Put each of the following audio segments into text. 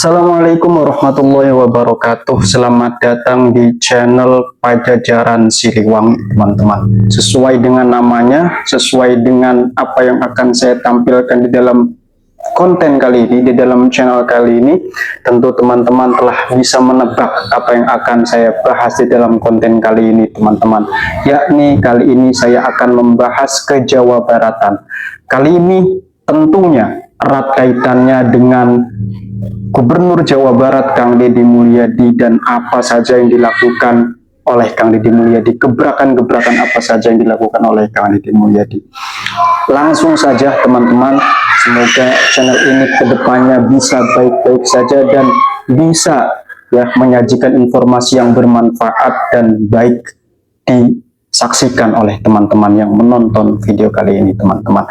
Assalamualaikum warahmatullahi wabarakatuh. Selamat datang di channel Pajajaran Siliwangi, teman-teman. Sesuai dengan namanya, sesuai dengan apa yang akan saya tampilkan di dalam konten kali ini, di dalam channel kali ini, tentu teman-teman telah bisa menebak apa yang akan saya bahas di dalam konten kali ini, teman-teman. Yakni kali ini saya akan membahas ke Jawa Baratan. Kali ini tentunya erat kaitannya dengan Gubernur Jawa Barat Kang Deddy Mulyadi dan apa saja yang dilakukan oleh Kang Deddy Mulyadi, gebrakan-gebrakan apa saja yang dilakukan oleh Kang Deddy Mulyadi. Langsung saja teman-teman, semoga channel ini kedepannya bisa baik-baik saja dan bisa menyajikan informasi yang bermanfaat dan baik disaksikan oleh teman-teman yang menonton video kali ini, teman-teman.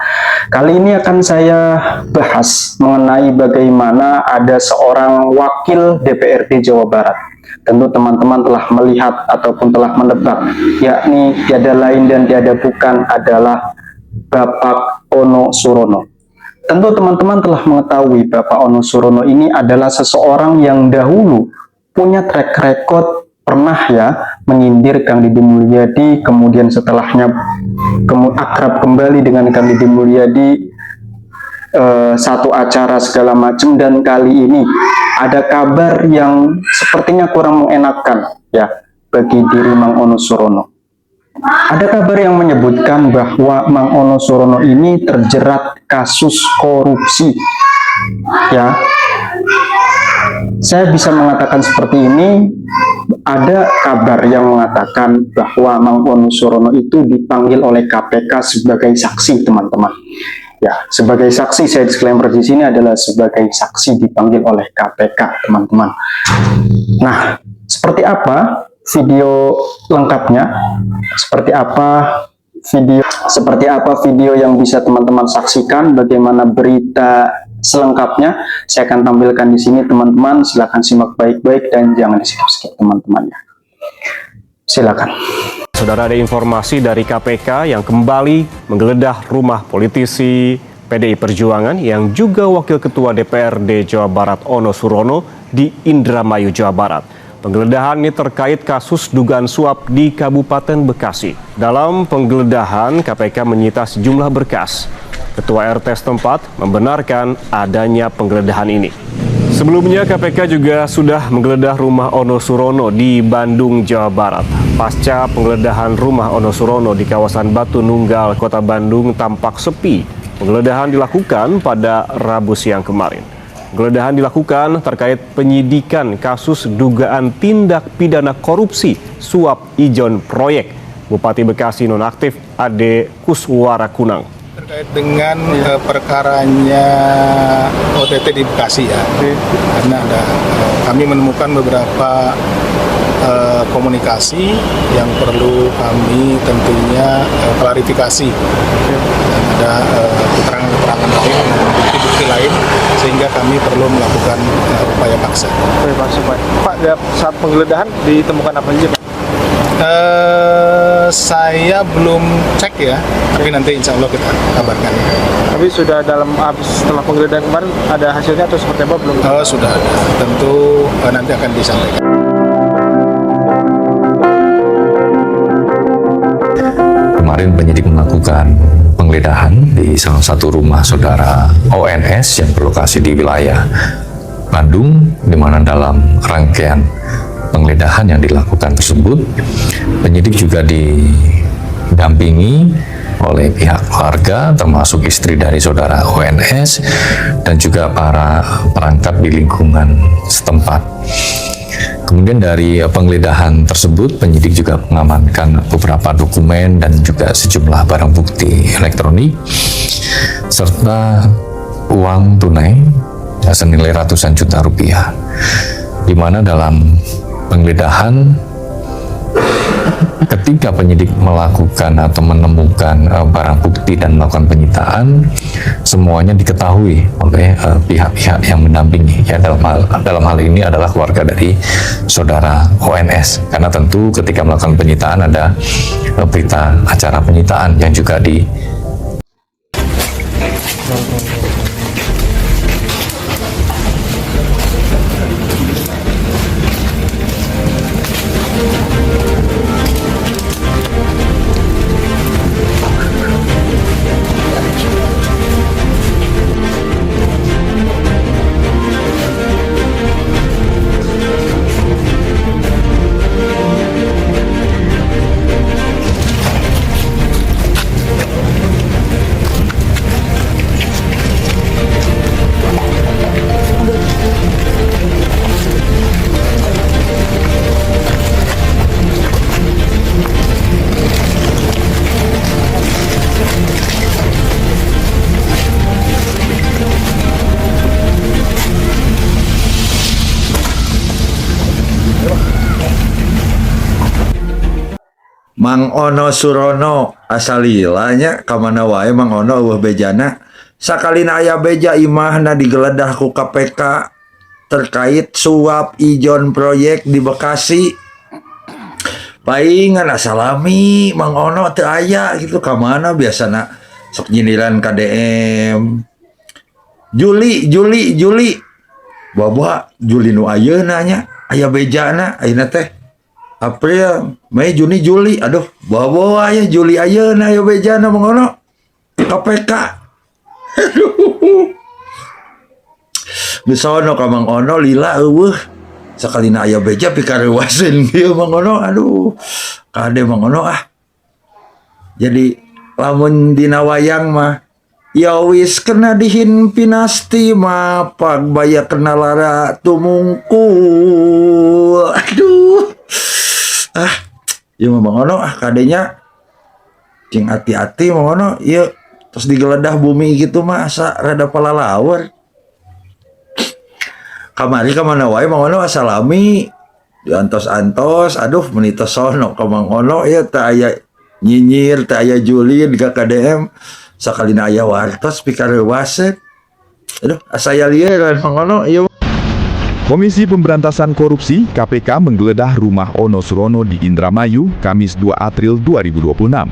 Kali ini akan saya bahas mengenai bagaimana ada seorang wakil DPRD Jawa Barat. Tentu teman-teman telah melihat ataupun telah menebak, yakni tiada lain dan tiada bukan adalah Bapak Ono Surono. Tentu teman-teman telah mengetahui Bapak Ono Surono ini adalah seseorang yang dahulu punya track record pernah menyindir Kang Deddy Mulyadi, kemudian setelahnya akrab kembali dengan Kang Deddy Mulyadi, satu acara segala macam, dan kali ini ada kabar yang sepertinya kurang mengenakan bagi diri Mang Ono Surono. Ada kabar yang menyebutkan bahwa Mang Ono Surono ini terjerat kasus korupsi. Saya bisa mengatakan seperti ini. Ada kabar yang mengatakan bahwa Mang Ono Surono itu dipanggil oleh KPK sebagai saksi, teman-teman. Sebagai saksi, saya disclaimer di sini adalah sebagai saksi dipanggil oleh KPK, teman-teman. Nah, seperti apa video lengkapnya? Seperti apa video yang bisa teman-teman saksikan? Bagaimana berita selengkapnya saya akan tampilkan di sini, teman-teman. Silakan simak baik-baik dan jangan di-skip-skip, teman-teman. Silakan. Saudara, ada informasi dari KPK yang kembali menggeledah rumah politisi PDI Perjuangan yang juga Wakil Ketua DPRD Jawa Barat Ono Surono di Indramayu, Jawa Barat. Penggeledahan ini terkait kasus dugaan suap di Kabupaten Bekasi. Dalam penggeledahan, KPK menyita sejumlah berkas. Ketua RT setempat membenarkan adanya penggeledahan ini. Sebelumnya KPK juga sudah menggeledah rumah Ono Surono di Bandung, Jawa Barat. Pasca penggeledahan rumah Ono Surono di kawasan Batu Nunggal, Kota Bandung tampak sepi. Penggeledahan dilakukan pada Rabu siang kemarin. Penggeledahan dilakukan terkait penyidikan kasus dugaan tindak pidana korupsi suap ijon proyek Bupati Bekasi nonaktif Ade Kuswara Kunang. Terkait dengan perkaranya OTT di Bekasi karena kami menemukan beberapa komunikasi yang perlu kami tentunya klarifikasi. Ada keterangan-keterangan lain, bukti-bukti lain, sehingga kami perlu melakukan upaya paksa. Pak, saat penggeledahan ditemukan apa saja, Pak? Saya belum cek tapi nanti insya Allah kita kabarkan. Tapi sudah setelah penggeledahan kemarin ada hasilnya atau seperti apa belum? Sudah ada, tentu nanti akan disampaikan. Kemarin penyidik melakukan penggeledahan di salah satu rumah saudara ONS yang berlokasi di wilayah Bandung, di mana dalam rangkaian penggeledahan yang dilakukan tersebut, penyidik juga didampingi oleh pihak keluarga, termasuk istri dari saudara ONS dan juga para perangkat di lingkungan setempat. Kemudian dari penggeledahan tersebut, penyidik juga mengamankan beberapa dokumen dan juga sejumlah barang bukti elektronik serta uang tunai senilai ratusan juta rupiah, di mana dalam penggeledahan ketika penyidik melakukan atau menemukan barang bukti dan melakukan penyitaan, semuanya diketahui oleh pihak-pihak yang mendampingi. Dalam hal ini adalah keluarga dari saudara ONS, karena tentu ketika melakukan penyitaan ada berita acara penyitaan yang juga Mang Ono Surono asalilanya kamana wae Mang Ono eueuh bejana sakalina aya beja imahna digeledah ku KPK terkait suap ijon proyek di Bekasi. Palingan asalami Mang Ono teu aya gitu kamana biasana sok nyindiran KDM. Juli Bawa Juli nu ayeuna nya aya bejana ayeuna teh April, Mei, Juni, Juli. Aduh, bawa ya Juli ayeuna aya bejana Mang Ono KPK. Aduh. Misalnya ka Mang Ono lila eueuh sakalina aya beja pikarewaseun kieu Mang Ono. Aduh. Kade Mang Ono ah. Jadi lamun dina wayang mah ya wis kena dihin pinasti mah pagbaya kena lara tumungkul. Aduh. Ah, ieu mah Mang Ono ah kadenya cing hati-hati Mang Ono ieu terus digeledah bumi gitu mah asa rada palalawar. Kamari ka mana wae Mang Ono asalami diantos-antos aduh menitos sono ka Mang Ono ieu teu aya nyinyir teu aya julid ka KDM sakalina aya wartos pikarewaseun. Aduh asa aya lieuran Mang Ono ieu. Komisi Pemberantasan Korupsi (KPK) menggeledah rumah Ono Surono di Indramayu, Kamis 2 April 2026.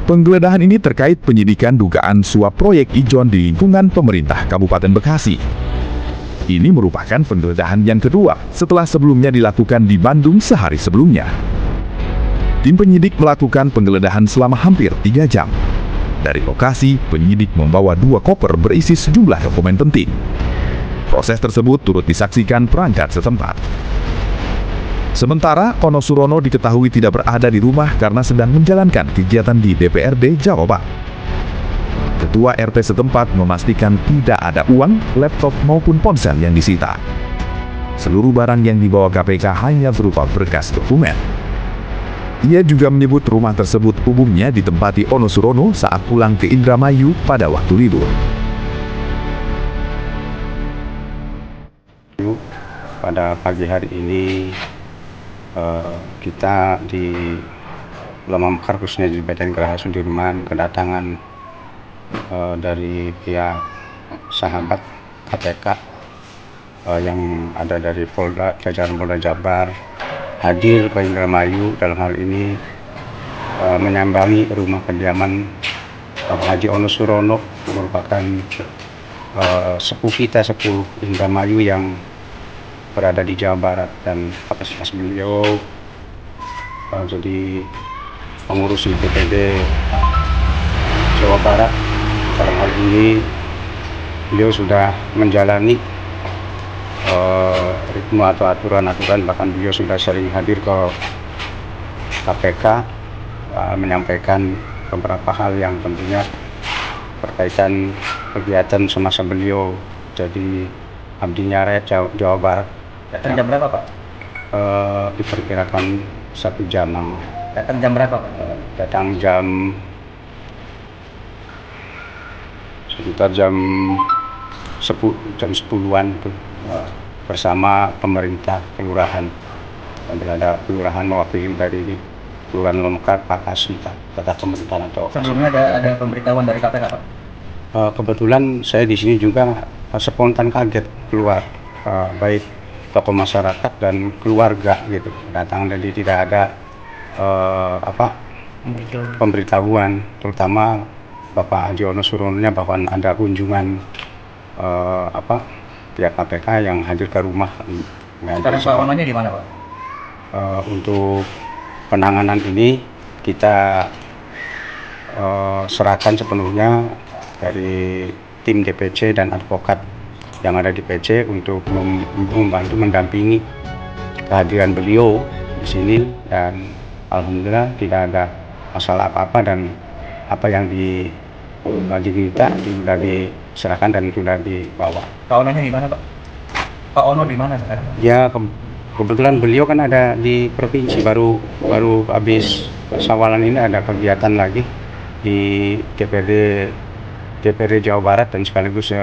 Penggeledahan ini terkait penyidikan dugaan suap proyek ijon di lingkungan pemerintah Kabupaten Bekasi. Ini merupakan penggeledahan yang kedua setelah sebelumnya dilakukan di Bandung sehari sebelumnya. Tim penyidik melakukan penggeledahan selama hampir 3 jam. Dari lokasi, penyidik membawa 2 koper berisi sejumlah dokumen penting. Proses tersebut turut disaksikan perangkat setempat. Sementara, Ono Surono diketahui tidak berada di rumah karena sedang menjalankan kegiatan di DPRD Jawa Barat. Ketua RT setempat memastikan tidak ada uang, laptop maupun ponsel yang disita. Seluruh barang yang dibawa KPK hanya berupa berkas dokumen. Ia juga menyebut rumah tersebut umumnya ditempati Ono Surono saat pulang ke Indramayu pada waktu libur. Pada pagi hari ini kita di Lemah Mekar khususnya di Badan Geraha Sudirman kedatangan dari pihak sahabat KPK yang ada dari jajaran Polda Jabar hadir ke Indramayu dalam hal ini menyambangi rumah kediaman Haji Ono Surono merupakan sepuh kita, sepuh Indramayu yang berada di Jawa Barat dan kapasitas beliau jadi pengurus DPD Jawa Barat. Dalam hal ini beliau sudah menjalani ritme atau aturan-aturan, bahkan beliau sudah sering hadir ke KPK menyampaikan beberapa hal yang tentunya berkaitan kegiatan semasa beliau jadi abdinya rakyat Jawa Barat. Datang jam berapa Pak? Diperkirakan 1 jam. Datang jam berapa Pak? Datang jam sekitar jam 10-an tuh, bersama pemerintah kelurahan. Ada kelurahan mewakili dari Kelurahan Lemekar, Pak Kasmi, kata pemerintahan atau. Sebelumnya ada pemberitahuan dari KPK Pak? Kebetulan saya di sini juga spontan kaget keluar, baik tokoh masyarakat dan keluarga gitu datang, jadi tidak ada pemberitahuan, terutama Bapak Haji Ono Surono bahwa ada kunjungan pihak KPK yang hadir ke rumah. Sekarang Pak Ononya di mana Pak? Untuk penanganan ini kita serahkan sepenuhnya dari tim DPC dan advokat yang ada di PC untuk membantu mendampingi kehadiran beliau di sini, dan alhamdulillah tidak ada masalah apa-apa dan apa yang diminta sudah diserahkan dan sudah dibawa. Pak Ononya di mana Pak? Pak Ono di mana sekarang? Ya kebetulan beliau kan ada di provinsi, baru habis Sawalan ini ada kegiatan lagi di DPRD Jawa Barat dan sekaligus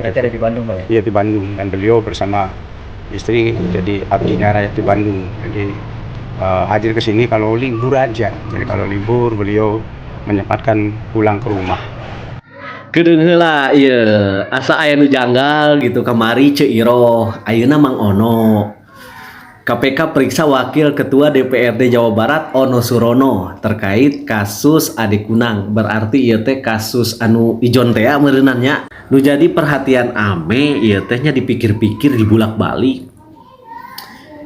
berarti ada di Bandung Pak ya? Iya di Bandung, dan beliau bersama istri jadi abdinya rakyat di Bandung. Jadi hadir ke sini kalau libur aja. Jadi kalau libur beliau menyempatkan pulang ke rumah. Kedeung heula ieu asa aya nu janggal gitu kamari Ceu Iroh ayeuna Mang Ono. KPK periksa Wakil Ketua DPRD Jawa Barat Ono Surono terkait kasus Ade Kunang. Berarti ieu teh kasus anu ijon teh meureunna nya. Nu jadi perhatian ame ieu teh nya dipikir-pikir dibulak-balik.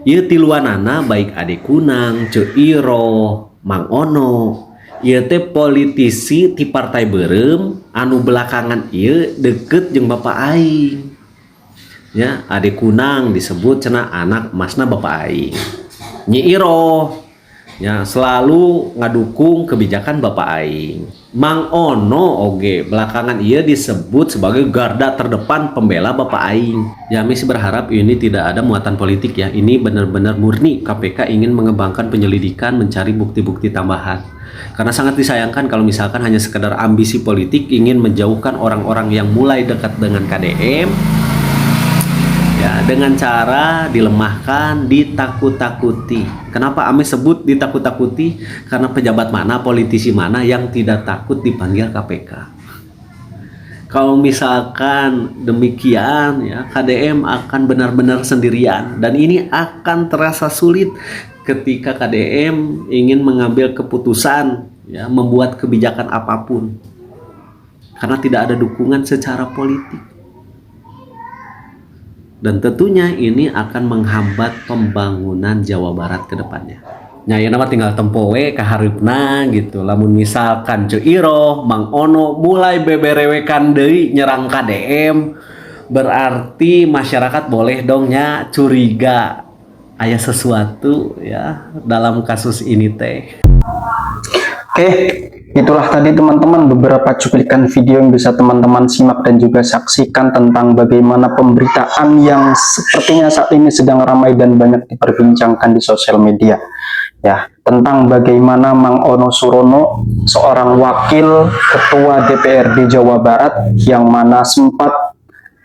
Ieu tiluanana baik Ade Kunang, Ceu Iroh, Mang Ono. Ieu teh politisi ti partai beureum anu belakangan ieu deket jeung bapak aing. Ya, Ade Kunang disebut cenah anak masna bapak aing. Nyi Iroh ya selalu ngadukung kebijakan bapak aing. Mang Ono oge belakangan ieu disebut sebagai garda terdepan pembela bapak aing. Ya misi berharap ini tidak ada muatan politik ya. Ini benar-benar murni KPK ingin mengembangkan penyelidikan, mencari bukti-bukti tambahan. Karena sangat disayangkan kalau misalkan hanya sekedar ambisi politik ingin menjauhkan orang-orang yang mulai dekat dengan KDM ya dengan cara dilemahkan, ditakut-takuti. Kenapa Ame sebut ditakut-takuti? Karena pejabat mana, politisi mana yang tidak takut dipanggil KPK. Kalau misalkan demikian ya KDM akan benar-benar sendirian dan ini akan terasa sulit ketika KDM ingin mengambil keputusan ya membuat kebijakan apapun karena tidak ada dukungan secara politik dan tentunya ini akan menghambat pembangunan Jawa Barat ke depannya. Nya nama tinggal tempoe kaharupna gitu. Lamun misalkan Ceu Iroh, Mang Ono mulai beberewekan deui nyerang KDM berarti masyarakat boleh dong nya curiga aya sesuatu ya dalam kasus ini teh. Oke, itulah tadi teman-teman beberapa cuplikan video yang bisa teman-teman simak dan juga saksikan tentang bagaimana pemberitaan yang sepertinya saat ini sedang ramai dan banyak diperbincangkan di sosial media. Ya, tentang bagaimana Mang Ono Surono, seorang wakil ketua DPRD Jawa Barat yang mana sempat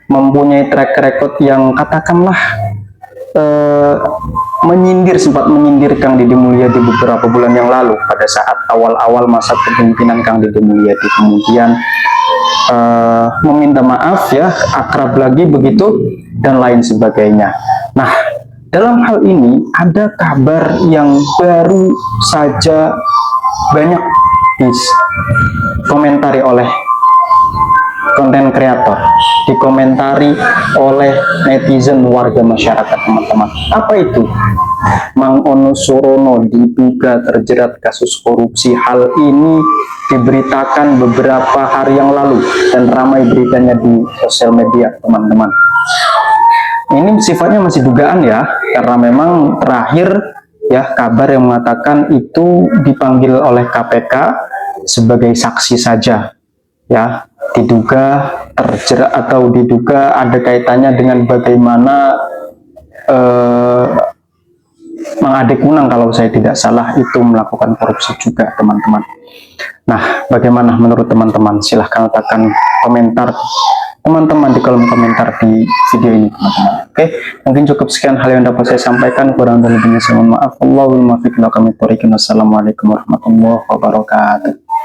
mempunyai track record yang katakanlah sempat menyindir Kang Deddy Mulyadi beberapa bulan yang lalu pada saat awal-awal masa kepemimpinan Kang Deddy Mulyadi, kemudian meminta maaf ya, akrab lagi begitu dan lain sebagainya. Nah, dalam hal ini ada kabar yang baru saja banyak dikomentari oleh konten kreator, dikomentari oleh netizen, warga masyarakat teman-teman. Apa itu? Mang Ono Surono diduga terjerat kasus korupsi. Hal ini diberitakan beberapa hari yang lalu dan ramai beritanya di sosial media teman-teman. Ini sifatnya masih dugaan ya, karena memang terakhir ya kabar yang mengatakan itu dipanggil oleh KPK sebagai saksi saja ya, diduga terjerat atau diduga ada kaitannya dengan bagaimana Mang Ade Kunang kalau saya tidak salah itu melakukan korupsi juga teman-teman. Nah, bagaimana menurut teman-teman? Silahkan letakkan komentar teman-teman di kolom komentar di video ini teman-teman. Oke, mungkin cukup sekian hal yang dapat saya sampaikan, kurang lebihnya saya mohon maaf. Assalamualaikum warahmatullahi wabarakatuh.